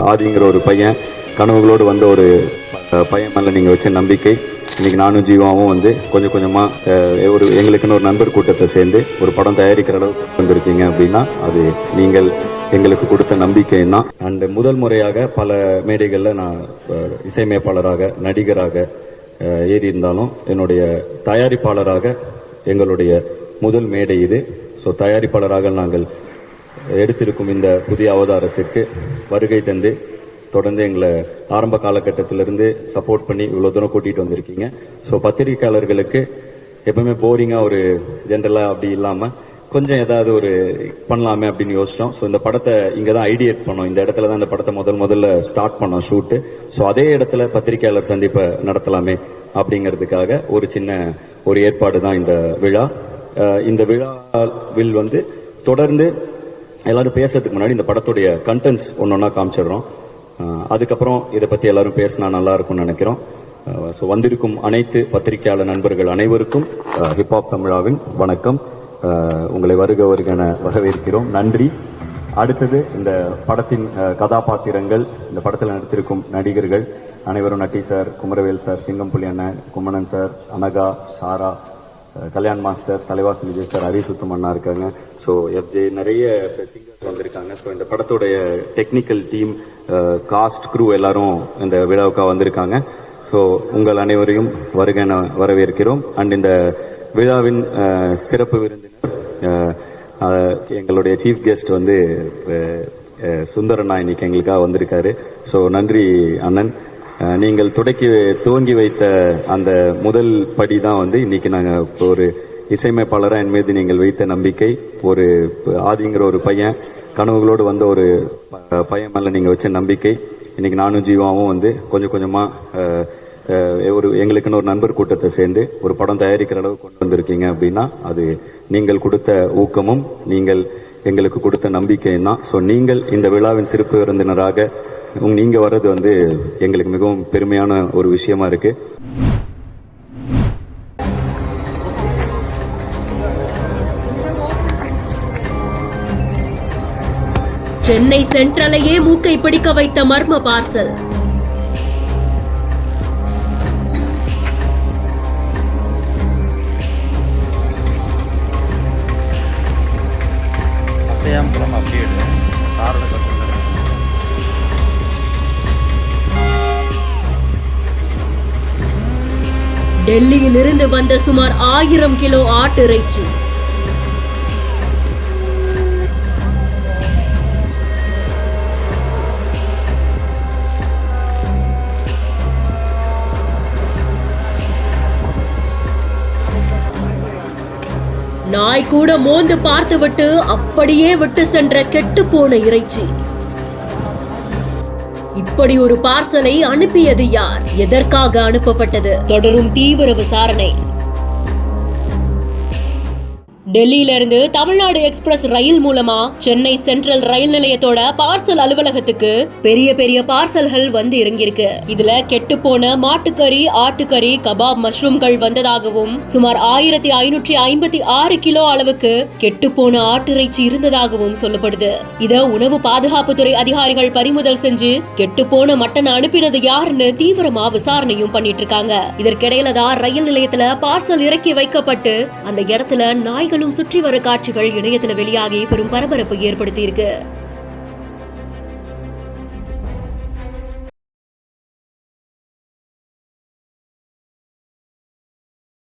ஆதிங்கிற ஒரு பையன் கனவுகளோடு வந்த ஒரு பையன் மேலே நீங்கள் வச்ச நம்பிக்கை, இன்றைக்கி நானும் ஜீவாவும் வந்து கொஞ்சம் கொஞ்சமாக ஒரு எங்களுக்குன்னு ஒரு நண்பர் கூட்டத்தை சேர்ந்து ஒரு படம் தயாரிக்கிற அளவுக்கு வந்திருக்கீங்க அப்படின்னா அது நீங்கள் எங்களுக்கு கொடுத்த நம்பிக்கை தான். அண்ட் முதல் முறையாக பல மேடைகளில் நான் இசையமைப்பாளராக நடிகராக ஏறி இருந்தாலும் என்னுடைய தயாரிப்பாளராக எங்களுடைய முதல் மேடை இது. ஸோ தயாரிப்பாளராக நாங்கள் எடுத்திருக்கும் இந்த புதிய அவதாரத்திற்கு வருகை தந்து தொடர்ந்து எங்களை ஆரம்ப காலகட்டத்திலிருந்து சப்போர்ட் பண்ணி இவ்வளோ தூரம் கூட்டிகிட்டு வந்திருக்கீங்க. ஸோ பத்திரிகையாளர்களுக்கு எப்பவுமே போரிங்காக ஒரு ஜென்ரலாக அப்படி இல்லாமல் கொஞ்சம் ஏதாவது ஒரு பண்ணலாமே அப்படின்னு யோசித்தோம். ஸோ இந்த படத்தை இங்கே தான் ஐடியேட் பண்ணோம், இந்த இடத்துல தான் இந்த படத்தை முதல்ல ஸ்டார்ட் பண்ணோம் ஷூட்டு. ஸோ அதே இடத்துல பத்திரிகையாளர் சந்திப்பை நடத்தலாமே அப்படிங்கிறதுக்காக ஒரு சின்ன ஒரு ஏற்பாடு தான் இந்த விழா. இந்த விழாவில் வந்து தொடர்ந்து எல்லாரும் பேசுறதுக்கு முன்னாடி இந்த படத்துடைய கண்டென்ட்ஸ் ஒன்றொன்னா காமிச்சிடுறோம். அதுக்கப்புறம் இதை பற்றி எல்லாரும் பேசினா நல்லா இருக்கும்னு நினைக்கிறோம். ஸோ வந்திருக்கும் அனைத்து பத்திரிகையாளர் நண்பர்கள் அனைவருக்கும் ஹிப்ஹாப் தமிழாவின் வணக்கம். உங்களை வருகென வரவேற்கிறோம். நன்றி. அடுத்தது இந்த படத்தின் கதாபாத்திரங்கள், இந்த படத்தில் நடித்திருக்கும் நடிகர்கள் அனைவரும் நட்டி சார், குமரவேல் சார், சிங்கம்புலி அண்ணன், கும்மணன் சார், அனகா, சாரா, கல்யாண் மாஸ்டர், தலைவாசி விஜய் சார், ஹரிசுத்தம் அண்ணா இருக்காங்க. ஸோ எஃப்ஜே நிறைய சிங்கர்ஸ் வந்திருக்காங்க. ஸோ இந்த படத்துடைய டெக்னிக்கல் டீம், காஸ்ட், க்ரூ எல்லாரும் இந்த விழாவுக்காக வந்திருக்காங்க. ஸோ உங்கள் அனைவரையும் வருகென வரவேற்கிறோம். அண்ட் இந்த விழாவின் சிறப்பு விருந்தினர் எங்களுடைய சீஃப் கெஸ்ட் வந்து சுந்தரண்ணா இன்னைக்கு எங்களுக்காக வந்திருக்காரு. ஸோ நன்றி அண்ணன். நீங்கள் துவங்கி வைத்த அந்த முதல் படி தான் வந்து இன்னைக்கு நாங்கள் ஒரு இசையமைப்பாளராக என் மீது நீங்கள் வைத்த நம்பிக்கை, ஒரு ஆதிங்கிற ஒரு பையன் கனவுகளோடு வந்த ஒரு பையன் மேலே நீங்கள் வச்ச நம்பிக்கை, இன்னைக்கு நானும் ஜீவாவும் வந்து கொஞ்சம் கொஞ்சமாக ஒரு எங்களுக்குன்னு ஒரு நண்பர் கூட்டத்தை சேர்ந்து ஒரு படம் தயாரிக்கிற அளவுக்கு கொண்டு வந்திருக்கீங்க அப்படின்னா அது நீங்கள் கொடுத்த ஊக்கமும் நீங்கள் எங்களுக்கு கொடுத்த நம்பிக்கையும் தான். ஸோ நீங்கள் இந்த விழாவின் சிறப்பு விருந்தினராக நீங்க வர்றது வந்து எங்களுக்கு மிகவும் பெருமையான ஒரு விஷயமா இருக்கு. சென்னை சென்ட்ரலையே மூக்கை பிடிக்க வைத்த மர்ம பார்சல். டெல்லியில் இருந்து வந்த சுமார் 1000 கிலோ ஆட்டு இறைச்சி. நாய் கூட மோந்து பார்த்துவிட்டு அப்படியே விட்டு சென்ற கெட்டு போன இறைச்சி. இப்படி ஒரு பார்சலை அனுப்பியது யார்? எதற்காக அனுப்பப்பட்டது? தொடரும் தீவிர விசாரணை. டெல்லியிலிருந்து தமிழ்நாடு எக்ஸ்பிரஸ் ரயில் மூலமா சென்னை சென்ட்ரல் ரயில் நிலையத்தோட பார்சல் அலுவலகத்துக்கு பெரிய பெரிய பார்சல்கள் வந்து இறங்கியிருக்கு. இதுல கெட்டு போன மாட்டுக்கறி, ஆட்டுக்கறி, கபாப், மஷ்ரூம்கள் வந்ததாகவும் சுமார் 1556 கிலோ அளவுக்கு கெட்டு போன ஆட்டிறைச்சி இருந்ததாகவும் சொல்லப்படுது. இத உணவு பாதுகாப்புத்துறை அதிகாரிகள் பறிமுதல் செஞ்சு கெட்டு போன மட்டனை அனுப்பினது யாருன்னு தீவிரமா விசாரணையும் பண்ணிட்டு இருக்காங்க. இதற்கிடையில தான் ரயில் நிலையத்துல பார்சல் இறக்கி வைக்கப்பட்டு அந்த இடத்துல நாய்கள் சுற்றி வர காட்சிகள் இணையத்தில் வெளியாகி பெரும் பரபரப்பு ஏற்படுத்தி இருக்கு.